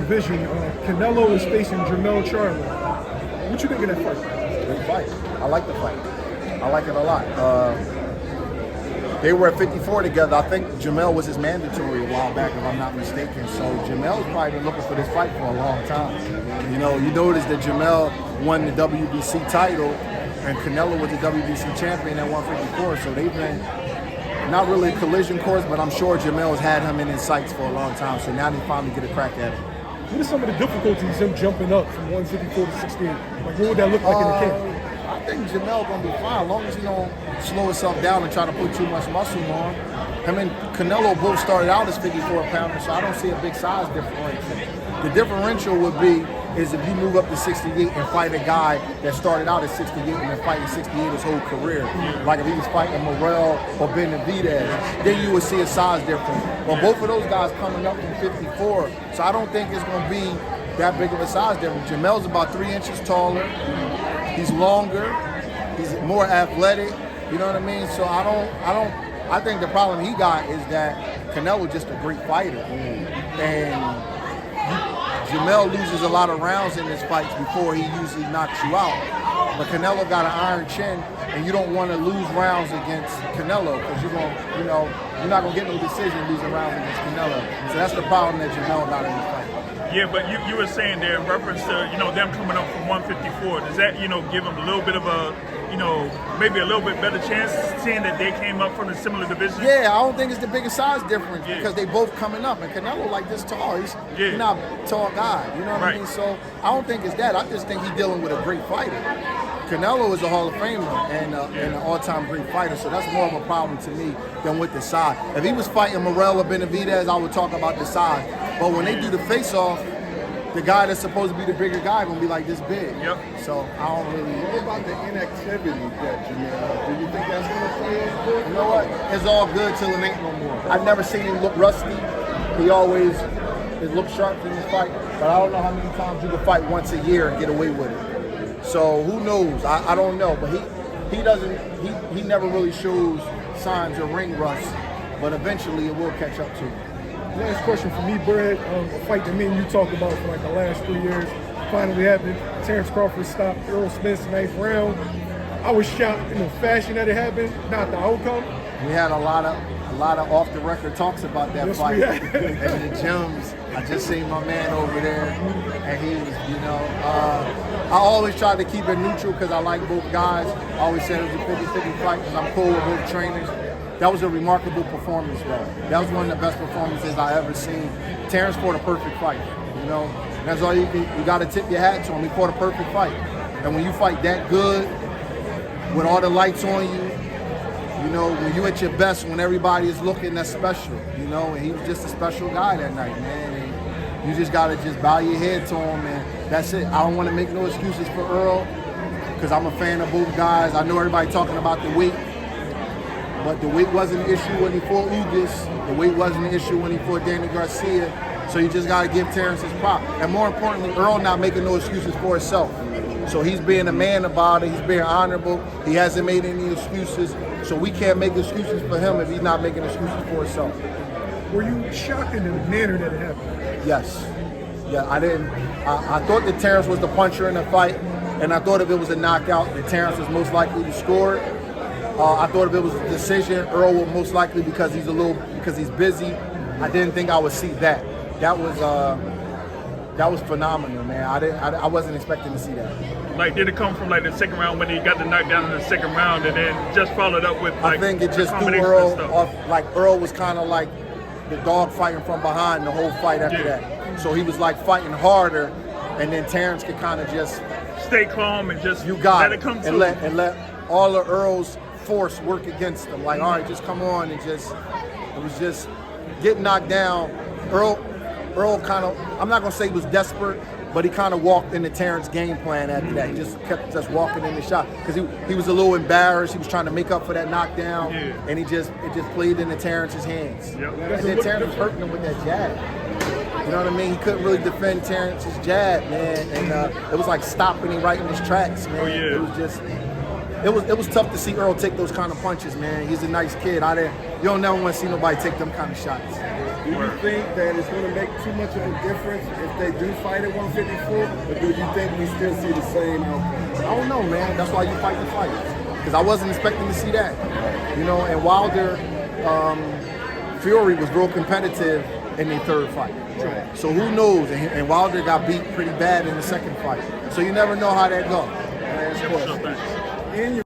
division. Canelo is facing Canelo-Charlo. What you think of that fight? Great fight. I like the fight. I like it a lot. They were at 54 together. I think Jamel was his mandatory a while back, if I'm not mistaken. So Jamel's probably been looking for this fight for a long time. You know, you notice that Jamel won the WBC title, and Canelo was the WBC champion at 154. So they've been not really a collision course, but I'm sure Jamel has had him in his sights for a long time. So now they finally get a crack at him. What are some of the difficulties him jumping up from 154 to 68? Like, what would that look like in the camp? I think Jamel gonna be fine as long as he don't slow himself down and try to put too much muscle on. Him and Canelo both started out as 54 pounders, so I don't see a big size differential. The differential would be is if you move up to 68 and fight a guy that started out at 68 and been fighting 68 his whole career. Like if he was fighting Morrell or Benavidez, then you would see a size difference. Well, both of those guys coming up from 54, so I don't think it's gonna be that big of a size difference. Jamel's about 3 inches taller. He's longer. He's more athletic. You know what I mean? So I think the problem he got is that Canelo just a great fighter, and Jamel loses a lot of rounds in his fights before he usually knocks you out. But Canelo got an iron chin, and you don't want to lose rounds against Canelo because you're not gonna get no decision losing rounds against Canelo. So that's the problem that Jamel got in this fight. Yeah, but you were saying there in reference to them coming up from 154. Does that give them a little bit of a maybe a little bit better chance seeing that they came up from a similar division? Yeah, I don't think it's the biggest size difference because they both coming up, and Canelo like this tall. He's not a tall guy. You know what I mean? So I don't think it's that. I just think he's dealing with a great fighter. Canelo is a Hall of Famer and an all-time great fighter, so that's more of a problem to me than with the size. If he was fighting Morrell or Benavidez, I would talk about the size. But when they do the face-off, the guy that's supposed to be the bigger guy gonna be like this big. Yep. So I don't really. What about the inactivity that Jamel? Do you think that's gonna play in? You know what? It's all good till it ain't no more. I've never seen him look rusty. He always looks sharp in his fight. But I don't know how many times you can fight once a year and get away with it. So who knows? I don't know. But he never really shows signs of ring rust. But eventually it will catch up to him. Last question for me, Brad. A fight that me and you talked about for like the last 3 years finally happened. Terence Crawford stopped Errol Spence 9th round. I was shocked in the fashion that it happened, not the outcome. We had a lot of off the record talks about that fight. And the gyms. I just seen my man over there, and he was, I always try to keep it neutral because I like both guys. I always said it was a 50-50 fight because I'm cool with both trainers. That was a remarkable performance, though. That was one of the best performances I ever seen. Terence fought a perfect fight, That's all you got to tip your hat to him. He fought a perfect fight. And when you fight that good, with all the lights on you, when you at your best, when everybody is looking, that's special, And he was just a special guy that night, man. And you just got to just bow your head to him, and that's it. I don't want to make no excuses for Earl because I'm a fan of both guys. I know everybody talking about the weight. But the weight wasn't an issue when he fought Ugas. The weight wasn't an issue when he fought Danny Garcia. So you just got to give Terence his prop. And more importantly, Earl not making no excuses for himself. So he's being a man about it. He's being honorable. He hasn't made any excuses. So we can't make excuses for him if he's not making excuses for himself. Were you shocked in the manner that it happened? Yes. Yeah, I didn't. I thought that Terence was the puncher in the fight. And I thought if it was a knockout, that Terence was most likely to score it. I thought if it was a decision, Earl would most likely because he's busy. I didn't think I would see that. That was phenomenal, man. I wasn't expecting to see that. Like, did it come from like the second round when he got the knockdown in the second round, and then just followed up with? Like, I think it just threw Earl off. Like Earl was kind of like the dog fighting from behind the whole fight after that. So he was like fighting harder, and then Terence could kind of just stay calm and just let it come and let all of Earl's force work against him. Like, all right, just come on, and it was just getting knocked down. Earl kind of, I'm not gonna say he was desperate, but he kind of walked into Terrence's game plan after that. He just kept walking in the shot because he was a little embarrassed. He was trying to make up for that knockdown, and it just played into Terrence's hands. Yep. And then Terence was hurting him with that jab. You know what I mean? He couldn't really defend Terrence's jab, man, and it was like stopping him right in his tracks, man. Oh, yeah. It was just. It was tough to see Earl take those kind of punches, man. He's a nice kid. You don't never want to see nobody take them kind of shots. Do you think that it's going to make too much of a difference if they do fight at 154, or do you think we still see the same outcome? I don't know, man. That's why you fight the fight. Because I wasn't expecting to see that. You know, and Wilder, Fury was real competitive in their third fight. Right. So who knows? And Wilder got beat pretty bad in the second fight. So you never know how that goes. Yeah, for sure, thanks. In your